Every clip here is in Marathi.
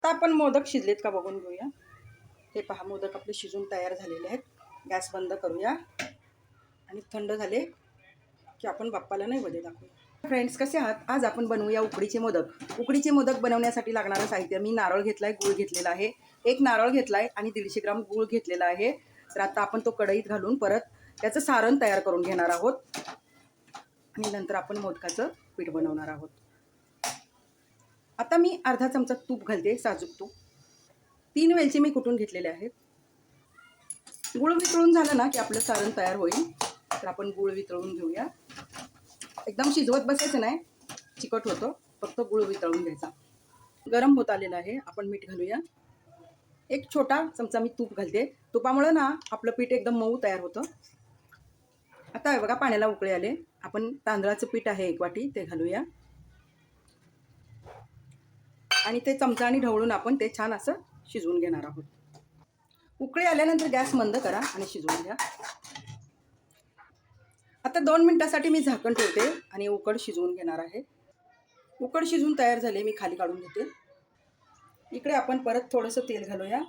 आता आपण मोदक शिजलेत का बघून घेऊया। हे पहा, मोदक आपले शिजून तयार झालेले आहेत। गॅस बंद करूया आणि थंड झाले की आपण बाप्पाला नैवेद्य दाखवूया। फ्रेंड्स, कसे आहात? आज आपण बनवूया उकडीचे मोदक। उकडीचे मोदक बनवण्यासाठी लागणारं साहित्य, मी नारळ घेतलाय, गूळ घेतलेला आहे। एक नारळ घेतलाय आणि 150 ग्राम गूळ घेतलेला आहे। तर आता आपण तो कढईत घालून परत त्याचं सारण तयार करून घेणार आहोत आणि नंतर आपण मोदकाचं पीठ बनवणार आहोत। आता मी अर्धा चमचा तूप घालते, साजूक तूप। 3 वेलची मी कुटून घेतलेले आहेत। गूळ वितळून झालं ना की आपलं सारण तयार होईल। तर आपण गूळ वितळून घेऊया। एकदम शिजवत बसायचं नाही, चिकट होतं, फक्त गूळ वितळून घ्यायचा। गरम होत आलेला आहे, आपण मीठ घालूया। एक छोटा चमचा मी तूप घालते। तुपामुळे ना आपलं पीठ एकदम मऊ तयार होतं। आता हे बघा, पाण्याला उकळे आले। आपण तांदळाचं पीठ आहे 1 वाटी, ते घालूया आणि ते चमचाने ढवळून आपण ते छान असं शिजवून घेणार आहोत। उकळी आल्यानंतर गॅस मंद करा आणि शिजवून घ्या। आता 2 मिनिटांसाठी मी झाकण ठेवते आणि उकड शिजवून घेणार आहे। उकड शिजून तयार झाले, मी खाली काढून घेते। इकडे आपण परत थोडंसं तेल घालूया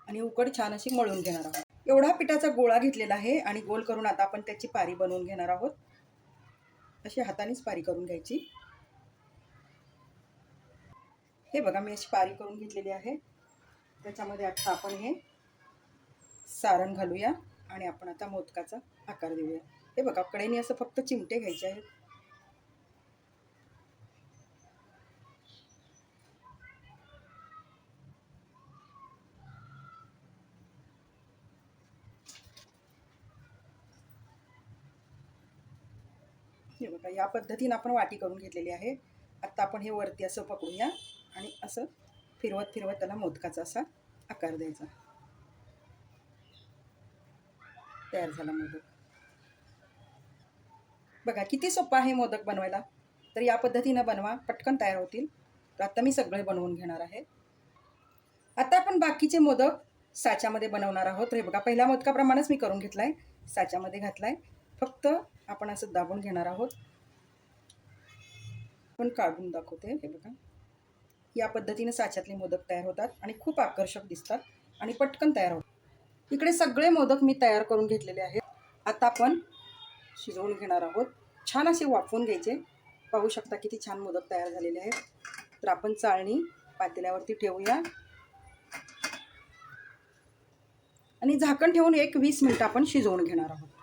आणि उकड छान अशी मळून घेणार आहोत। एवढा पिठाचा गोळा घेतलेला आहे आणि गोल करून आता आपण त्याची पारी बनवून घेणार आहोत। अशी हातानेच पारी करून घ्यायची। हे बघा, मी अशी पारी करून घेतलेली आहे। त्याच्यामध्ये आता आपण हे सारण घालूया आणि आपण आता मोदकाचा आकार देऊया। हे बघा, कडेने असं फक्त चिमटे घ्यायचे आहेत। हे बघा, या पद्धतीने आपण वाटी करून घेतलेली आहे। आता आपण हे वरती असं पकडूया आणि असं फिरवत फिरवत त्याला मोदकाचा असा आकार द्यायचा। तयार झाला मोदक। बघा किती सोपं आहे मोदक बनवायला। तर या पद्धतीने बनवा, पटकन तयार होतील। तर आता मी सगळे बनवून घेणार आहे। आता आपण बाकीचे मोदक साच्यामध्ये बनवणार आहोत। हे बघा, पहिल्या मोदकाप्रमाणेच मी करून घेतलाय, साच्यामध्ये घातलाय। फक्त आपण असं दाबून घेणार आहोत। पण काढून दाखवते, हे बघा, या पद्धतीने साच्यातले मोदक तयार होतात आणि खूप आकर्षक दिसतात आणि पटकन तयार होतात। इकडे सगळे मोदक मी तयार करून घेतलेले आहेत। आता आपण शिजवून घेणार आहोत। छान असे वाफवून घ्यायचे। पाहू शकता किती छान मोदक तयार झालेले आहेत। तर आपण चाळणी पातेल्यावरती ठेवूया आणि झाकण ठेवून 20 मिनिटं आपण शिजवून घेणार आहोत।